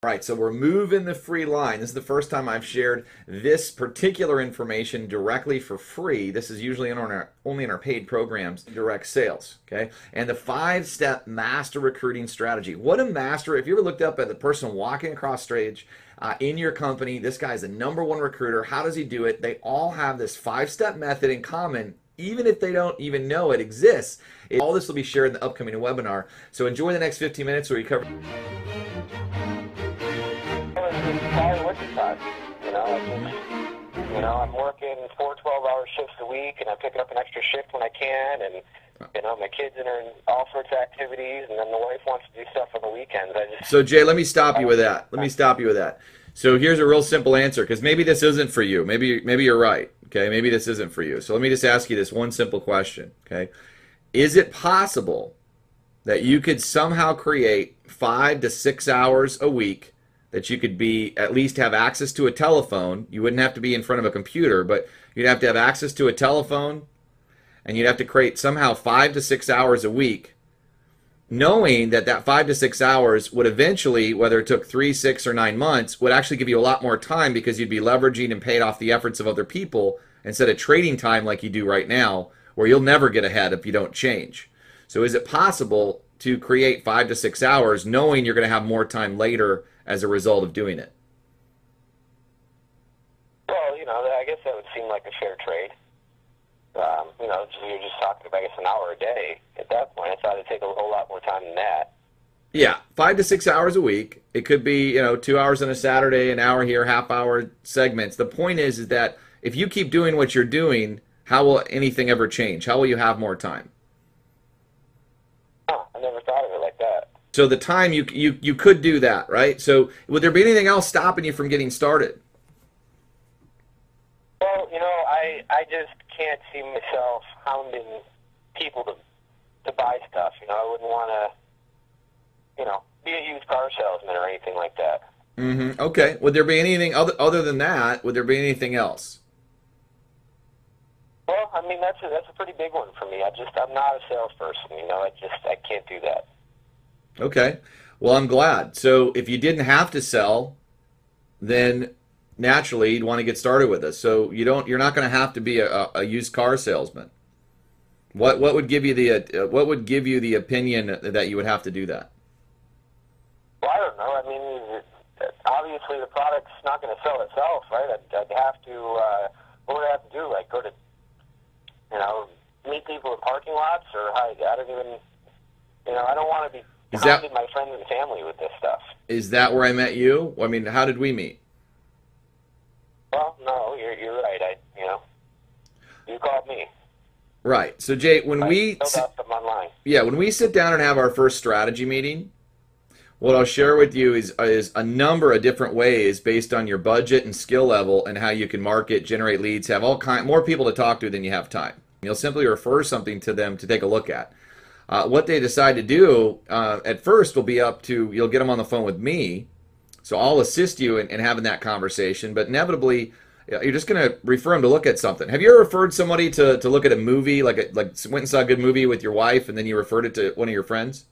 All right, so we're moving the free line. This is the first time I've shared this particular information directly for free. This is usually only in our paid programs, direct sales, okay? And the 5-step master recruiting strategy. What a master, if you ever looked up at the person walking across stage in your company, this guy's the #1 recruiter. How does he do it? They all have this 5-step method in common, even if they don't even know it exists. All this will be shared in the upcoming webinar. So enjoy the next 15 minutes where we cover. I'm working 4 12-hour shifts a week, and I pick up an extra shift when I can, and my kids are in all sorts of activities, and then the wife wants to do stuff on the weekends. So Jay, let me stop you with that. So here's a real simple answer, because maybe this isn't for you. Maybe you're right. Okay, maybe this isn't for you. So let me just ask you this one simple question. Okay, is it possible that you could somehow create 5 to 6 hours a week that you could at least have access to a telephone? You wouldn't have to be in front of a computer, but you'd have to have access to a telephone, and you'd have to create somehow 5 to 6 hours a week, knowing that 5 to 6 hours would eventually, whether it took 3, 6, or 9 months, would actually give you a lot more time, because you'd be leveraging and paid off the efforts of other people instead of trading time like you do right now, where you'll never get ahead if you don't change. So is it possible to create 5 to 6 hours knowing you're going to have more time later as a result of doing it? Well, I guess that would seem like a fair trade. You're just talking about, I guess, an hour a day. At that point, I thought it'd take a whole lot more time than that. Yeah, 5 to 6 hours a week. It could be, 2 hours on a Saturday, an hour here, half-hour segments. The point is that if you keep doing what you're doing, how will anything ever change? How will you have more time? Huh, I never thought of it like that. So the time you could do that, right? So would there be anything else stopping you from getting started? Well, I just can't see myself hounding people to buy stuff. I wouldn't want to, be a used car salesman or anything like that. Mm-hmm. Okay. Would there be anything other than that? Would there be anything else? Well, that's a pretty big one for me. I'm not a salesperson. I can't do that. Okay. Well, I'm glad. So if you didn't have to sell, then naturally you'd want to get started with us. So you're not going to have to be a used car salesman. What would give you the opinion that you would have to do that? Well, I don't know. Obviously the product's not going to sell itself, right? I'd have to. What would I have to do? Like go to, meet people in parking lots, or I don't even. I don't want to be hounding my friends and family with this stuff. Is that where I met you? How did we meet? Well, no, you're right. You called me. Right. So Jay, when we sit down and have our first strategy meeting, what I'll share with you is a number of different ways based on your budget and skill level, and how you can market, generate leads, have more people to talk to than you have time. You'll simply refer something to them to take a look at. What they decide to do at first will be up to, you'll get them on the phone with me, so I'll assist you in having that conversation, but inevitably you're just going to refer them to look at something. Have you ever referred somebody to look at a movie, like went and saw a good movie with your wife, and then you referred it to one of your friends?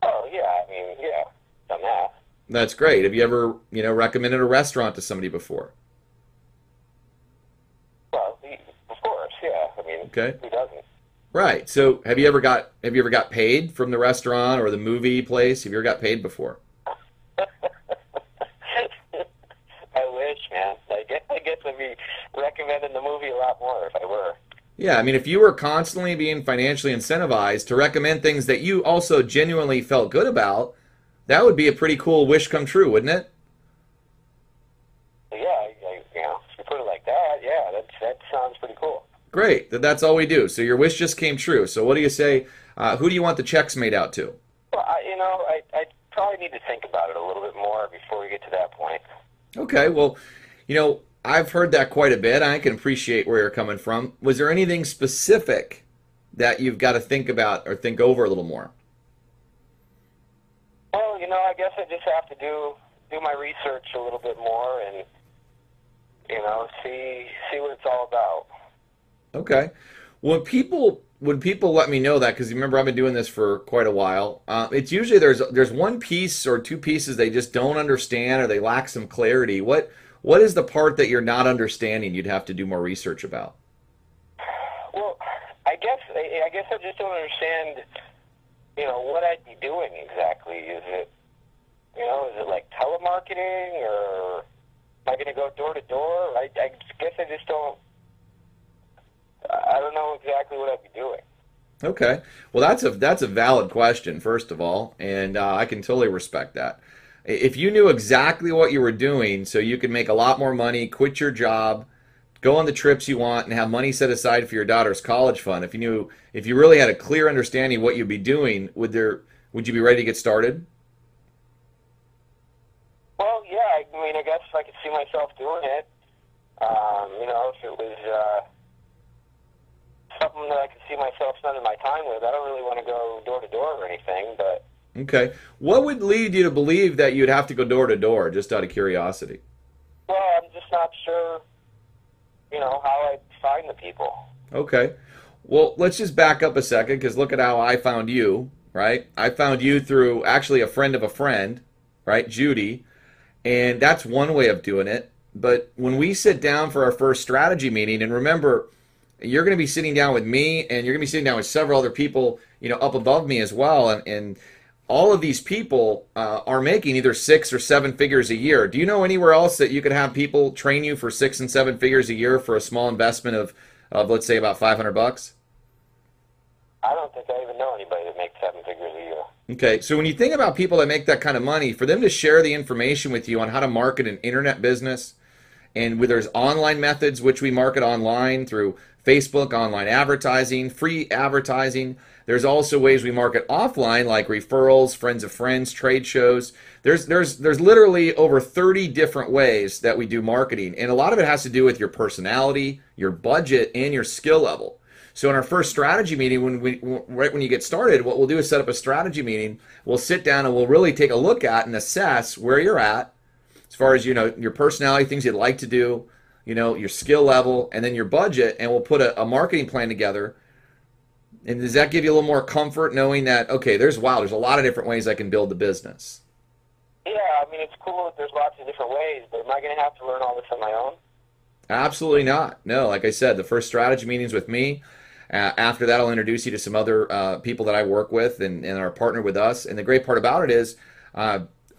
Oh, yeah, yeah, done that. That's great. Have you ever, recommended a restaurant to somebody before? Well, of course, yeah. Okay. Who doesn't? Right. So have you ever got paid from the restaurant or the movie place? Have you ever got paid before? I wish, man. I guess I'd be recommending the movie a lot more if I were. Yeah, if you were constantly being financially incentivized to recommend things that you also genuinely felt good about, that would be a pretty cool wish come true, wouldn't it? Yeah, if you put it like that, yeah, that sounds pretty cool. Great. That's all we do. So your wish just came true. So what do you say? Who do you want the checks made out to? Well, I probably need to think about it a little bit more before we get to that point. Okay. Well, I've heard that quite a bit. I can appreciate where you're coming from. Was there anything specific that you've got to think about or think over a little more? Well, I guess I just have to do my research a little bit more and, see what it's all about. Okay. When people when people let me know that, because remember I've been doing this for quite a while, it's usually there's one piece or two pieces they just don't understand or they lack some clarity. What is the part that you're not understanding? You'd have to do more research about. Well, I guess I just don't understand, what I'd be doing exactly. Is it like telemarketing, or am I going to go door to door? I guess I just don't. I don't know exactly what I'd be doing. Okay. Well, that's a valid question, first of all, and I can totally respect that. If you knew exactly what you were doing, so you could make a lot more money, quit your job, go on the trips you want, and have money set aside for your daughter's college fund, if you really had a clear understanding of what you'd be doing, would you be ready to get started? Well, yeah. I mean, I guess if I could see myself doing it, if it was something that I could see myself spending my time with. I don't really want to go door to door or anything, but. Okay. What would lead you to believe that you'd have to go door to door, just out of curiosity? Well, I'm just not sure, how I'd find the people. Okay. Well, let's just back up a second, because look at how I found you, right? I found you through actually a friend of a friend, right? Judy. And that's one way of doing it. But when we sit down for our first strategy meeting, and remember, you're going to be sitting down with me, and you're going to be sitting down with several other people, up above me as well. And all of these people are making either 6 or 7 figures a year. Do you know anywhere else that you could have people train you for 6 and 7 figures a year for a small investment of let's say about $500? I don't think I even know anybody that makes 7 figures a year. Okay, so when you think about people that make that kind of money, for them to share the information with you on how to market an internet business, and where there's online methods, which we market online through Facebook, online advertising, free advertising. There's also ways we market offline, like referrals, friends of friends, trade shows. There's literally over 30 different ways that we do marketing, and a lot of it has to do with your personality, your budget, and your skill level. So in our first strategy meeting, right when you get started, what we'll do is set up a strategy meeting. We'll sit down and we'll really take a look at and assess where you're at, as far as your personality, things you'd like to do, your skill level, and then your budget, and we'll put a marketing plan together. And does that give you a little more comfort knowing that, okay, there's a lot of different ways I can build the business? Yeah, I mean, it's cool that there's lots of different ways, but am I going to have to learn all this on my own? Absolutely not. No, like I said, the first strategy meeting's with me. After that, I'll introduce you to some other people that I work with and are partnered with us. And the great part about it is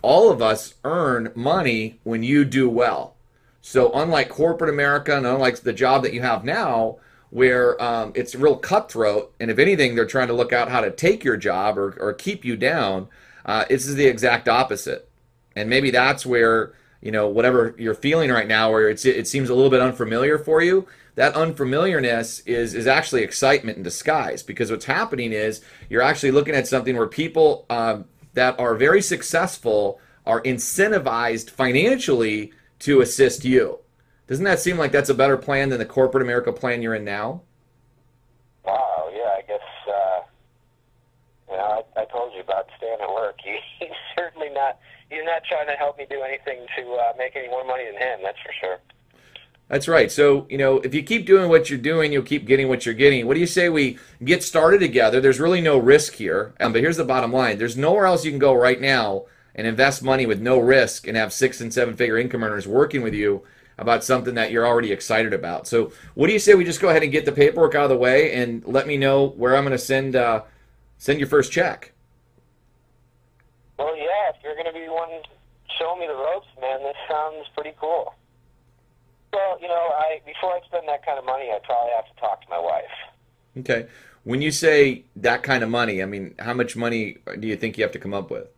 all of us earn money when you do well. So unlike corporate America and unlike the job that you have now, where it's real cutthroat, and if anything, they're trying to look out how to take your job or keep you down, this is the exact opposite. And maybe that's where, whatever you're feeling right now, where it seems a little bit unfamiliar for you, that unfamiliarness is actually excitement in disguise, because what's happening is you're actually looking at something where people that are very successful are incentivized financially to assist you. Doesn't that seem like that's a better plan than the corporate America plan you're in now? Wow, yeah, I guess, I told you about staying at work. He's certainly not, he's not trying to help me do anything to make any more money than him, that's for sure. That's right. So, if you keep doing what you're doing, you'll keep getting what you're getting. What do you say we get started together? There's really no risk here. But here's the bottom line. There's nowhere else you can go right now and invest money with no risk and have 6 and 7 figure income earners working with you about something that you're already excited about. So what do you say we just go ahead and get the paperwork out of the way and let me know where I'm going to send your first check? Well, yeah, if you're going to be one showing me the ropes, man, this sounds pretty cool. Well, before I spend that kind of money, I probably have to talk to my wife. Okay. When you say that kind of money, I mean, how much money do you think you have to come up with?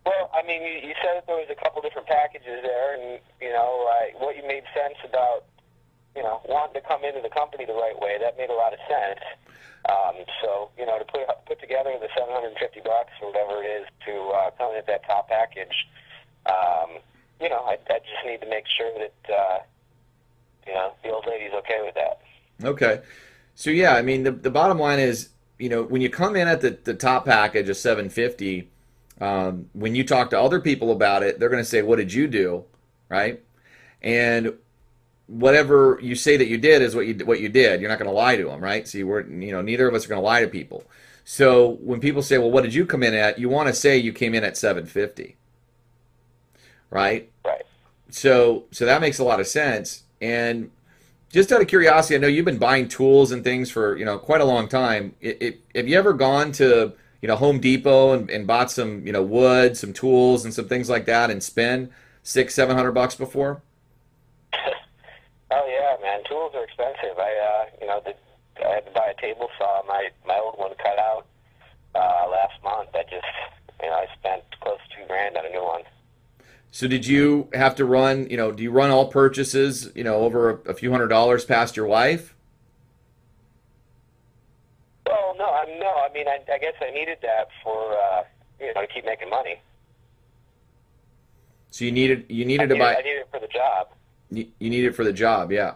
Well, I mean, you said that there was a couple different packages there, and, what you made sense about, wanting to come into the company the right way, that made a lot of sense. So, to put together the $750 or whatever it is to come in at that top package, I just need to make sure that, the old lady's okay with that. Okay. So, yeah, I mean, the bottom line is, when you come in at the top package of 750, when you talk to other people about it, they're going to say, what did you do? Right? And whatever you say that you did is what you did. You're not going to lie to them, right? So you were, neither of us are going to lie to people. So when people say, well, what did you come in at? You want to say you came in at 750, right? Right. So that makes a lot of sense. And just out of curiosity, I know you've been buying tools and things for, quite a long time. Have you ever gone to, Home Depot and bought some, wood, some tools and some things like that and spend $600-700 before? Oh yeah, man. Tools are expensive. I had to buy a table saw. My old one cut out last month. I spent close to $2,000 on a new one. So did you have to run, do you run all purchases, over a few $100s past your wife? Well, no. I guess I needed that for to keep making money. So you needed to buy. I needed it for the job. You need it for the job, yeah.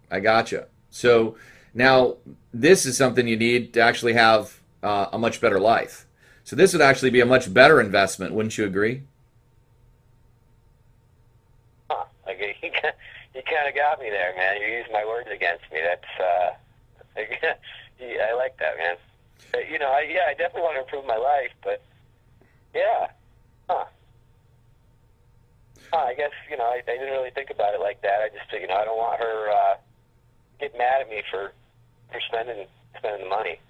I gotcha. So now this is something you need to actually have a much better life. So this would actually be a much better investment, wouldn't you agree? Huh. You kind of got me there, man. You used my words against me. That's yeah, I like that, man. But, I definitely want to improve my life, but yeah. Huh. I guess, I didn't really think about it like that. I just, I don't want her get mad at me for spending the money.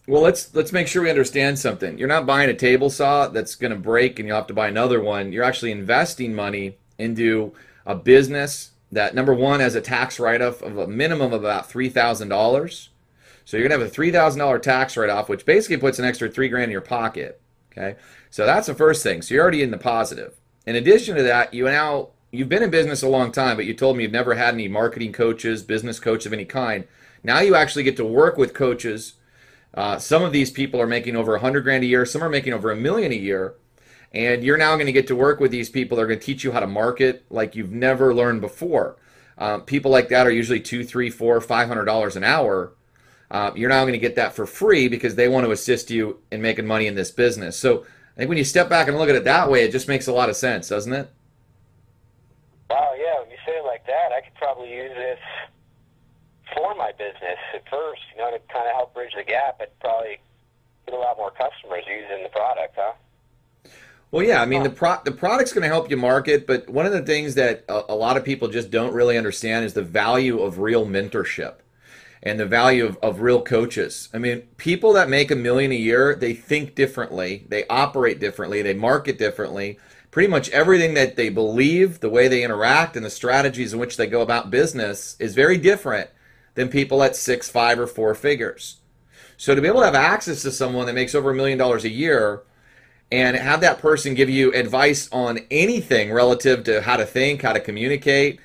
Well, let's make sure we understand something. You're not buying a table saw that's going to break and you'll have to buy another one. You're actually investing money into a business that, number one, has a tax write-off of a minimum of about $3,000. So you're going to have a $3,000 tax write-off, which basically puts an extra $3,000 in your pocket. Okay, so that's the first thing. So you're already in the positive. In addition to that, you've been in business a long time, but you told me you've never had any marketing coaches, business coach of any kind. Now you actually get to work with coaches. Some of these people are making over $100,000 a year. Some are making over $1 million a year. And you're now going to get to work with these people that are going to teach you how to market like you've never learned before. People like that are usually $200, $300, $400, $500 an hour. You're now going to get that for free because they want to assist you in making money in this business. So I think when you step back and look at it that way, it just makes a lot of sense, doesn't it? Wow, yeah. When you say it like that, I could probably use this for my business at first, to kind of help bridge the gap. I'd probably get a lot more customers using the product, huh? Well, yeah, I mean, the product's going to help you market, but one of the things that a lot of people just don't really understand is the value of real mentorship and the value of real coaches. I mean, people that make $1 million a year, they think differently, they operate differently, they market differently. Pretty much everything that they believe, the way they interact, and the strategies in which they go about business is very different than people at 6, 5, or 4 figures. So to be able to have access to someone that makes over $1 million a year and have that person give you advice on anything relative to how to think, how to communicate,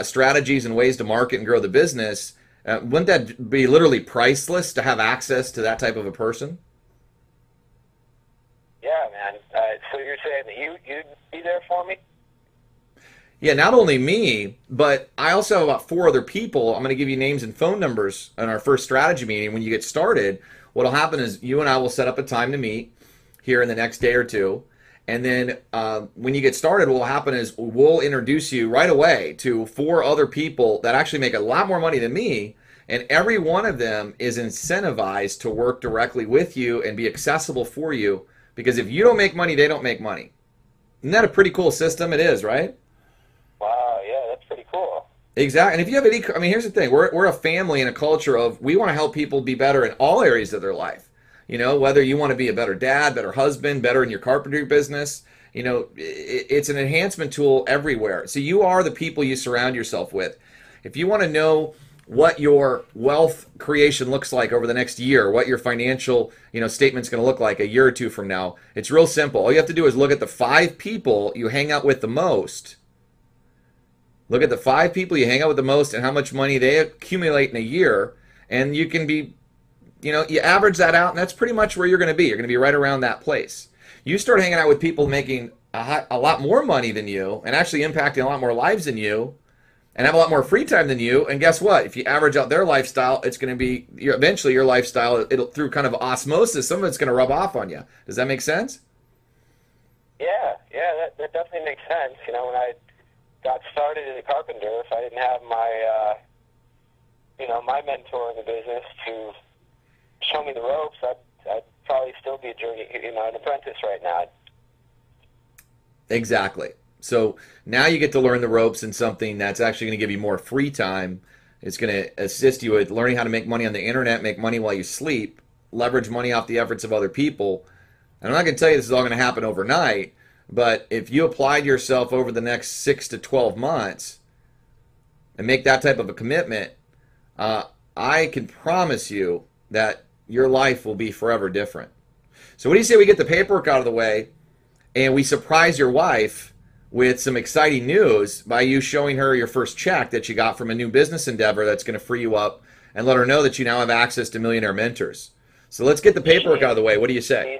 strategies and ways to market and grow the business, wouldn't that be literally priceless to have access to that type of a person? Yeah, man. So you're saying that you'd be there for me? Yeah, not only me, but I also have about 4 other people. I'm going to give you names and phone numbers in our first strategy meeting. When you get started, what will happen is you and I will set up a time to meet here in the next day or two. And then when you get started, what will happen is we'll introduce you right away to 4 other people that actually make a lot more money than me. And every one of them is incentivized to work directly with you and be accessible for you. Because if you don't make money, they don't make money. Isn't that a pretty cool system? It is, right? Wow, yeah, that's pretty cool. Exactly. And if you have any, I mean, here's the thing. We're a family and a culture of, we want to help people be better in all areas of their life. Whether you want to be a better dad, better husband, better in your carpentry business, it's an enhancement tool everywhere. So you are the people you surround yourself with. If you want to know what your wealth creation looks like over the next year, what your financial, statement's going to look like a year or 2 from now, it's real simple. All you have to do is look at the 5 people you hang out with the most. Look at the 5 people you hang out with the most and how much money they accumulate in a year, and you can be, you average that out, and that's pretty much where you're going to be. You're going to be right around that place. You start hanging out with people making a lot more money than you and actually impacting a lot more lives than you and have a lot more free time than you, and guess what? If you average out their lifestyle, it's going to be, eventually your lifestyle, it'll through kind of osmosis, some of it's going to rub off on you. Does that make sense? Yeah, that definitely makes sense. got started as a carpenter, if I didn't have my, my mentor in the business to show me the ropes, I'd probably still be a journey, an apprentice right now. Exactly. So now you get to learn the ropes in something that's actually going to give you more free time. It's going to assist you with learning how to make money on the internet, make money while you sleep, leverage money off the efforts of other people. And I'm not going to tell you this is all going to happen overnight, but if you applied yourself over the next 6 to 12 months and make that type of a commitment, I can promise you that your life will be forever different. So what do you say we get the paperwork out of the way and we surprise your wife with some exciting news by you showing her your first check that you got from a new business endeavor that's going to free you up and let her know that you now have access to Millionaire Mentors. So let's get the paperwork out of the way. What do you say?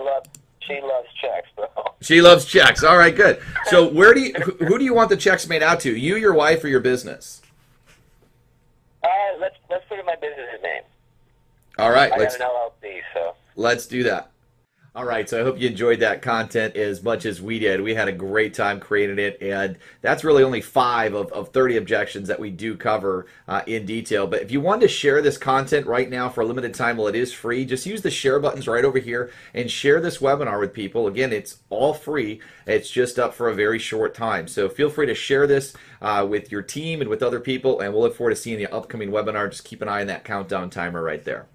She loves checks, bro. She loves checks. All right, good. So who do you want the checks made out to? You, your wife, or your business? Let's put in my business's name. All right. I got an LLC, so. Let's do that. All right, so I hope you enjoyed that content as much as we did. We had a great time creating it, and that's really only 5 of 30 objections that we do cover in detail. But if you want to share this content right now for a limited time while it is free, just use the share buttons right over here and share this webinar with people. Again, it's all free. It's just up for a very short time. So feel free to share this with your team and with other people, and we'll look forward to seeing the upcoming webinar. Just keep an eye on that countdown timer right there.